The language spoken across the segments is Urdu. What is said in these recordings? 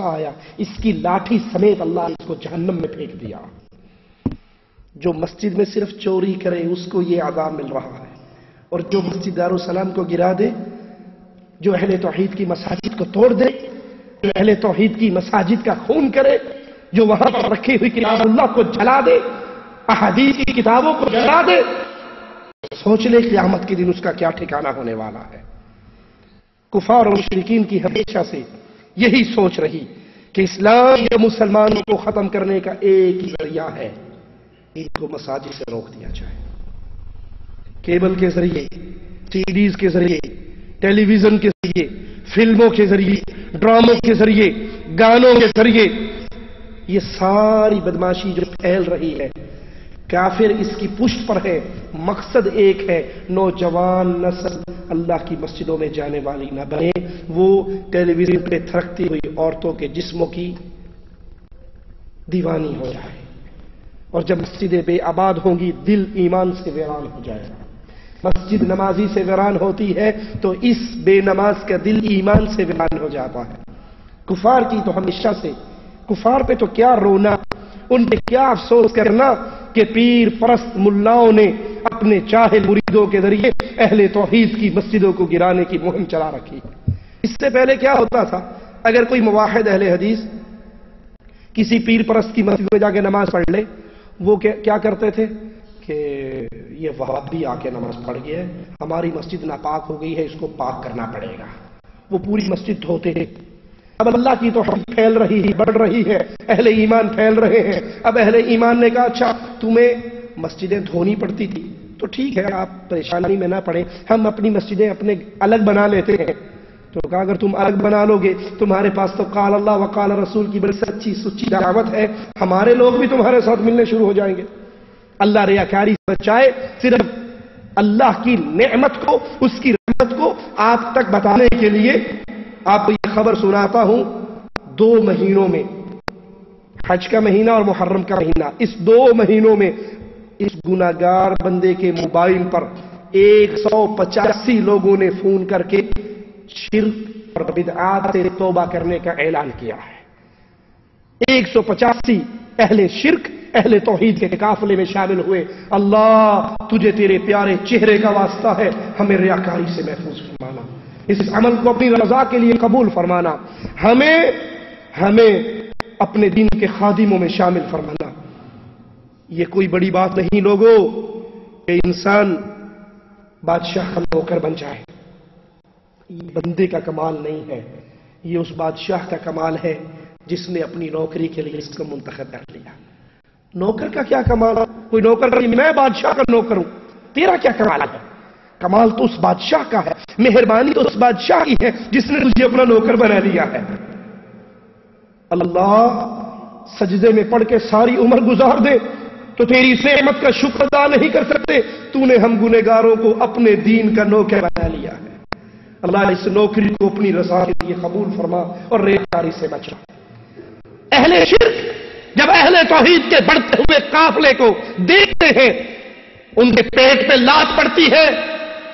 غصہ آیا، اس کی لاٹھی سمیت اللہ نے اس کو جہنم میں پھینک دیا۔ جو مسجد میں صرف چوری کرے اس کو یہ عذاب مل رہا ہے، اور جو مسجد دارالسلام کو گرا دے، جو اہل توحید کی مساجد کو توڑ دے، جو اہل توحید کی مساجد کا خون کرے، جو وہاں پر رکھی ہوئی کتاب اللہ کو جلا دے، احادیث کی کتابوں کو جلا دے، سوچ لے قیامت کے دن اس کا کیا ٹھکانہ ہونے والا ہے۔ کفار اور مشرکین کی ہمیشہ سے یہی سوچ رہی کہ اسلام یا مسلمانوں کو ختم کرنے کا ایک ہی ذریعہ ہے، ان کو مساجد سے روک دیا جائے۔ کیبل کے ذریعے، ٹی ویز کے ذریعے، ٹیلی ویژن کے ذریعے، فلموں کے ذریعے، ڈراموں کے ذریعے، گانوں کے ذریعے، یہ ساری بدماشی جو پھیل رہی ہے، کافر اس کی پشت پر ہے۔ مقصد ایک ہے، نوجوان نسل اللہ کی مسجدوں میں جانے والی نہ بنے، وہ ٹیلی ویژن پہ تھرکتی ہوئی عورتوں کے جسموں کی دیوانی ہو جائے، اور جب مسجدیں بے آباد ہوں گی دل ایمان سے ویران ہو جائے گا۔ مسجد نمازی سے ویران ہوتی ہے تو اس بے نماز کا دل ایمان سے ویران ہو جاتا ہے۔ کفار کی تو ہمیشہ سے، کفار پہ تو کیا رونا، ان پہ کیا افسوس کرنا کہ پیر پرست ملاؤں نے اپنے جاہل مریدوں کے ذریعے اہل توحید کی مسجدوں کو گرانے کی مہم چلا رکھی۔ اس سے پہلے کیا ہوتا تھا، اگر کوئی موحد اہل حدیث کسی پیر پرست کی مسجد میں جا کے نماز پڑھ لے، وہ کیا کرتے تھے کہ یہ وہابی آ کے نماز پڑھ گیا ہے، ہماری مسجد ناپاک ہو گئی ہے، اس کو پاک کرنا پڑے گا۔ وہ پوری مسجد دھوتے ہیں۔ اب اللہ کی توحید پھیل رہی ہے، بڑھ رہی ہے، اہل ایمان پھیل رہے ہیں۔ اب اہل ایمان نے کہا اچھا تمہیں مسجدیں دھونی پڑتی تھی تو ٹھیک ہے، آپ پریشانی میں نہ پڑیں، ہم اپنی مسجدیں اپنے الگ بنا لیتے ہیں۔ تو کہا اگر تم الگ بنا لو گے، تمہارے پاس تو قال اللہ و قال رسول کی بڑی سچی سچی دعوت ہے، ہمارے لوگ بھی تمہارے ساتھ ملنے شروع ہو جائیں گے۔ اللہ ریاکاری سے بچائے، صرف اللہ کی نعمت کو، اس کی رحمت کو آپ تک بتانے کے لیے آپ کو یہ خبر سناتا ہوں۔ 2 مہینوں میں، حج کا مہینہ اور محرم کا مہینہ، اس 2 مہینوں میں اس گناہگار بندے کے موبائل پر 185 لوگوں نے فون کر کے شرک اور بدعات سے توبہ کرنے کا اعلان کیا ہے۔ 185 اہل شرک اہل توحید کے قافلے میں شامل ہوئے۔ اللہ تجھے تیرے پیارے چہرے کا واسطہ ہے، ہمیں ریاکاری سے محفوظ فرمانا، اس عمل کو اپنی رضا کے لیے قبول فرمانا، ہمیں اپنے دین کے خادموں میں شامل فرمانا۔ یہ کوئی بڑی بات نہیں لوگوں کہ انسان بادشاہ کا نوکر بن جائے، یہ بندے کا کمال نہیں ہے، یہ اس بادشاہ کا کمال ہے جس نے اپنی نوکری کے لیے اس کو منتخب کر لیا۔ نوکر کا کیا کمال ہے؟ کوئی نوکر کہ میں بادشاہ کا نوکر ہوں، تیرا کیا کمال ہے؟ کمال تو اس بادشاہ کا ہے، مہربانی تو اس بادشاہ کی ہے جس نے تجھے اپنا نوکر بنا لیا ہے۔ اللہ سجدے میں پڑھ کے ساری عمر گزار دے تو تیری اس نعمت کا شکر ادا نہیں کر سکتے، تو نے ہم گنہگاروں کو اپنے دین کا نوکر بنا لیا ہے۔ اللہ اس نوکری کو اپنی رضا کے لیے قبول فرما اور ریاکاری سے بچا۔ اہل شرک جب اہل توحید کے بڑھتے ہوئے قافلے کو دیکھتے ہیں، ان کے پیٹ پہ لات پڑتی ہے،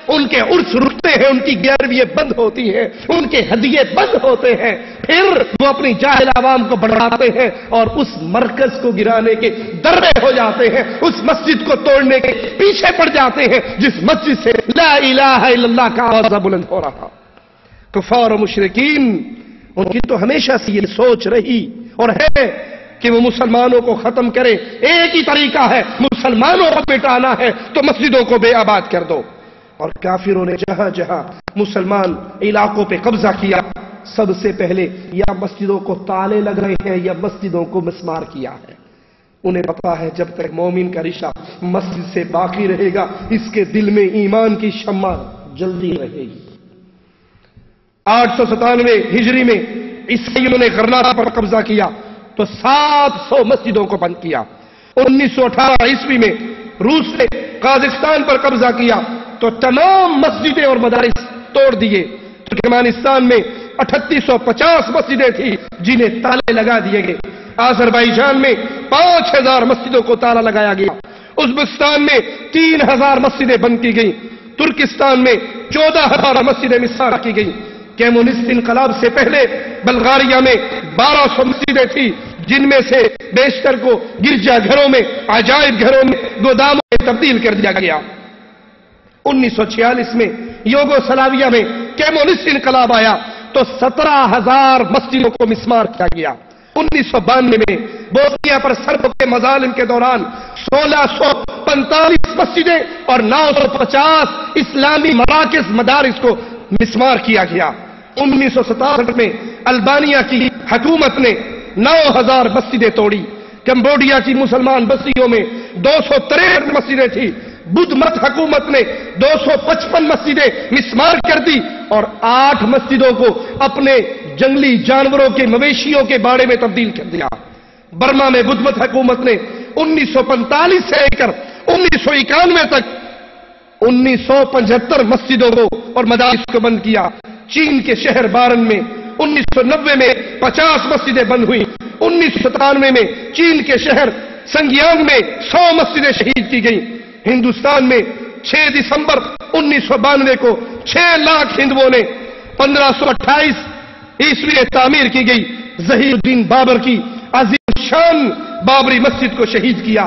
ان کے عرس رکتے ہیں، ان کی گیروییں بند ہوتی ہیں، ان کے ہدیے بند ہوتے ہیں، پھر وہ اپنی جاہل عوام کو بڑھاتے ہیں اور اس مرکز کو گرانے کے دربے ہو جاتے ہیں، اس مسجد کو توڑنے کے پیچھے پڑ جاتے ہیں جس مسجد سے لا الہ الا اللہ کا آواز بلند ہو رہا۔ کفار و مشرکین ان کی تو ہمیشہ سے یہ سوچ رہی اور ہے کہ وہ مسلمانوں کو ختم کرے۔ ایک ہی طریقہ ہے، مسلمانوں کو مٹانا ہے تو مسجدوں کو بے آباد کر دو۔ اور کافروں نے جہاں جہاں مسلمان علاقوں پہ قبضہ کیا، سب سے پہلے یا مسجدوں کو تالے لگ رہے ہیں یا مسجدوں کو مسمار کیا ہے۔ انہیں پتا ہے جب تک مومن کا رشتہ مسجد سے باقی رہے گا، اس کے دل میں ایمان کی شمع جلدی رہے گی۔ 897 ہجری میں عیسائیوں نے غرناطہ پر قبضہ کیا تو 700 مسجدوں کو بند کیا۔ 1918 عیسوی میں روس نے قازقستان پر قبضہ کیا تو تمام مسجدیں اور مدارس توڑ دیے۔ ترکمانستان میں 3850 مسجدیں تھیں جنہیں تالے لگا دیے گئے۔ آذربائیجان میں 5000 مسجدوں کو تالا لگایا گیا۔ ازبکستان میں 3000 مسجدیں بند کی گئیں۔ ترکستان میں 14000 مسجدیں مسمار کی گئیں۔ کمیونسٹ انقلاب سے پہلے بلغاریہ میں 1200 مسجدیں تھیں، جن میں سے بیشتر کو گرجا گھروں میں، عجائب گھروں میں، گوداموں میں تبدیل کر دیا گیا۔ 1946 میں یوگوسلاویہ میں کمیونسٹ انقلاب آیا تو 17,000 مسجدوں کو مسمار کیا گیا۔ 1992 میں بوسنیا پر سربوں کے مظالم کے دوران 1645 مسجدیں اور 950 اسلامی مراکز مدارس کو مسمار کیا گیا۔ 1967 میں البانیہ کی حکومت نے 9,000 مسجدیں توڑی۔ کمبوڈیا کی مسلمان بستیوں میں 263 مسجدیں تھیں۔ بدھ مت حکومت نے 255 مسجدیں مسمار کر دی اور 8 مسجدوں کو اپنے جنگلی جانوروں کے مویشیوں کے باڑے میں تبدیل کر دیا۔ برما میں بدھ مت حکومت نے 1945 سے لے کر 1991 تک 1975 مسجدوں کو اور مدارس کو بند کیا۔ چین کے شہر بارن میں 1990 میں 50 مسجدیں بند ہوئیں۔ 1997 میں چین کے شہر سنگیانگ میں 100 مسجدیں شہید کی گئیں۔ ہندوستان میں 6 دسمبر 1992 کو 6 لاکھ ہندوؤں نے 1528 عیسوی میں تعمیر کی گئی ظہیر الدین بابر کی عظیم شان بابری مسجد کو شہید کیا۔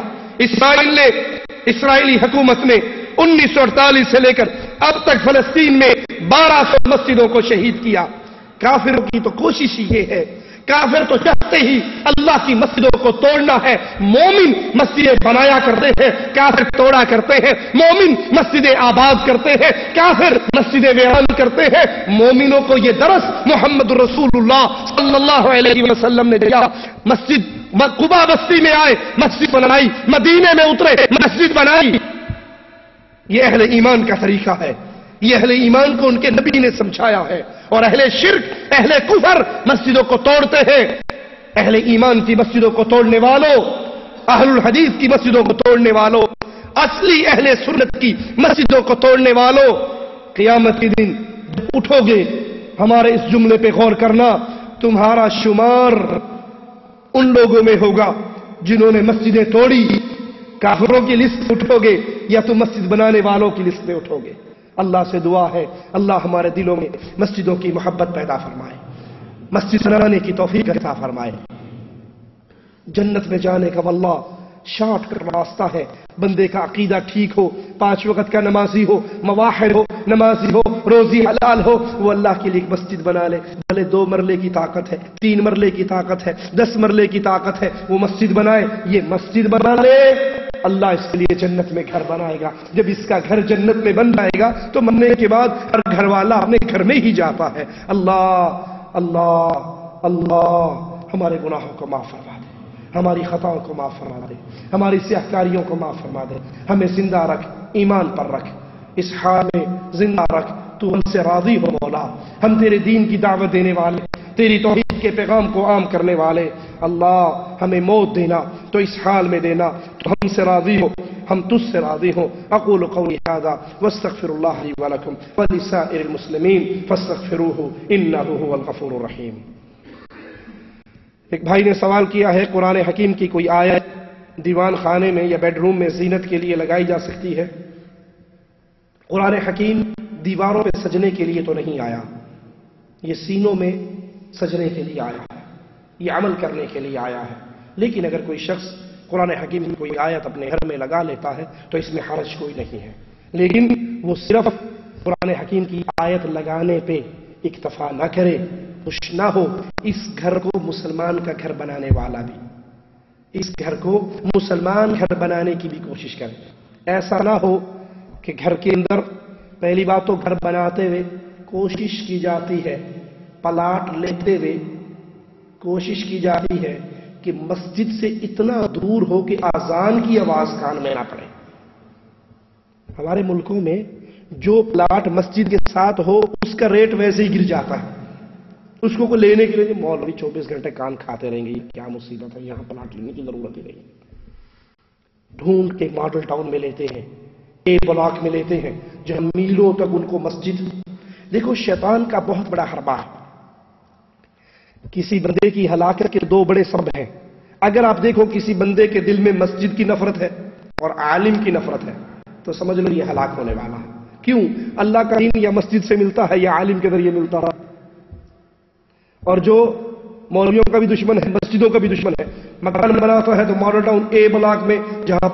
اسرائیلی حکومت نے 1948 سے لے کر اب تک فلسطین میں 1200 مسجدوں کو شہید کیا۔ کافروں کی تو کوشش یہ ہے، کافر تو چاہتے ہی اللہ کی مسجدوں کو توڑنا ہے۔ مومن مسجدیں بنایا کرتے ہیں، کافر توڑا کرتے ہیں۔ مومن مسجدیں آباد کرتے ہیں، کافر مسجدیں ویران کرتے ہیں۔ مومنوں کو یہ درس محمد رسول اللہ صلی اللہ علیہ وسلم نے دیا۔ مسجد قباء بستی میں آئے، مسجد بنائی، مدینے میں اترے، مسجد بنائی۔ یہ اہل ایمان کا طریقہ ہے، یہ اہل ایمان کو ان کے نبی نے سمجھایا ہے۔ اور اہل شرک، اہل کفر مسجدوں کو توڑتے ہیں۔ اہل ایمان کی مسجدوں کو توڑنے والوں، اہل الحدیث کی مسجدوں کو توڑنے والوں، اصلی اہل سنت کی مسجدوں کو توڑنے والوں، قیامت کے دن اٹھو گے، ہمارے اس جملے پہ غور کرنا، تمہارا شمار ان لوگوں میں ہوگا جنہوں نے مسجدیں توڑی۔ کافروں کی لسٹ اٹھو گے یا تم مسجد بنانے والوں کی لسٹ میں اٹھو گے؟ اللہ سے دعا ہے اللہ ہمارے دلوں میں مسجدوں کی محبت پیدا فرمائے، مسجد بنانے کی توفیق عطا فرمائے۔ جنت میں جانے کا واللہ شارٹ کٹ راستہ ہے، بندے کا عقیدہ ٹھیک ہو، 5 وقت کا نمازی ہو، موحد ہو، نمازی ہو، روزی حلال ہو، وہ اللہ کے لیے ایک مسجد بنا لے۔ بھلے 2 مرلے کی طاقت ہے، 3 مرلے کی طاقت ہے، 10 مرلے کی طاقت ہے، وہ مسجد بنائے۔ یہ مسجد بنا لے، اللہ اس کے لیے جنت میں گھر بنائے گا۔ جب اس کا گھر جنت میں بن جائے گا تو مرنے کے بعد ہر گھر والا اپنے گھر میں ہی جاتا ہے۔ اللہ اللہ اللہ ہمارے گناہوں کو معاف فرما دے، ہماری خطاؤں کو معاف فرما دے، ہماری سیاہکاریوں کو معاف فرما دے، ہمیں زندہ رکھ، ایمان پر رکھ، اس حال میں زندہ رکھ، تو ہم سے راضی ہو مولا۔ ہم تیرے دین کی دعوت دینے والے، تیری توحید کے پیغام کو عام کرنے والے، اللہ ہمیں موت دینا تو اس حال میں دینا تو ہم سے راضی ہو، ہم تجھ سے راضی ہوں۔ اقول قولی ھذا واستغفر اللہ لی ولکم ولسائر المسلمین فاستغفروہ انہ ھو الغفور الرحیم۔ ایک بھائی نے سوال کیا ہے، قرآن حکیم کی کوئی آیت دیوان خانے میں یا بیڈ روم میں زینت کے لیے لگائی جا سکتی ہے؟ قرآن حکیم دیواروں پہ سجنے کے لیے تو نہیں آیا، یہ سینوں میں سجنے کے لیے آیا ہے، یہ عمل کرنے کے لیے آیا ہے۔ لیکن اگر کوئی شخص قرآن حکیم کی کوئی آیت اپنے گھر میں لگا لیتا ہے تو اس میں حرج کوئی نہیں ہے، لیکن وہ صرف قرآن حکیم کی آیت لگانے پہ اکتفا نہ کرے، خوش نہ ہو، اس گھر کو مسلمان کا گھر بنانے والا بھی اس گھر کو مسلمان گھر بنانے کی بھی کوشش کرے۔ ایسا نہ ہو کہ گھر کے اندر پہلی بات تو گھر بناتے ہوئے کوشش کی جاتی ہے، پلاٹ لیتے ہوئے کوشش کی جاتی ہے کہ مسجد سے اتنا دور ہو کہ اذان کی آواز کان میں نہ پڑے۔ ہمارے ملکوں میں جو پلاٹ مسجد کے ساتھ ہو اس کا ریٹ ویسے ہی گر جاتا ہے، اس کو لینے کے لیے مولوی 24 گھنٹے کان کھاتے رہیں گے، کیا مصیبت ہے، یہاں پلاٹ لینے کی ضرورت ہی نہیں۔ ڈھونڈ کے ماڈل ٹاؤن میں لیتے ہیں، اے بلاک میں لیتے ہیں، جہاں میلوں تک ان کو مسجد۔ دیکھو شیطان کا بہت بڑا حربہ ہے، کسی بندے کی ہلاکت کے 2 بڑے سبب ہیں۔ اگر آپ دیکھو کسی بندے کے دل میں مسجد کی نفرت ہے اور عالم کی نفرت ہے تو سمجھ لو یہ ہلاک ہونے والا ہے۔ کیوں؟ اللہ کا دین یا مسجد سے ملتا ہے یا عالم کے ذریعے ملتا ہے؟ اور جو مولویوں کا بھی دشمن ہے، مسجدوں کا بھی دشمن ہے، مکان بناتا ہے تو ماڈل ٹاؤن اے بلاک میں جہاں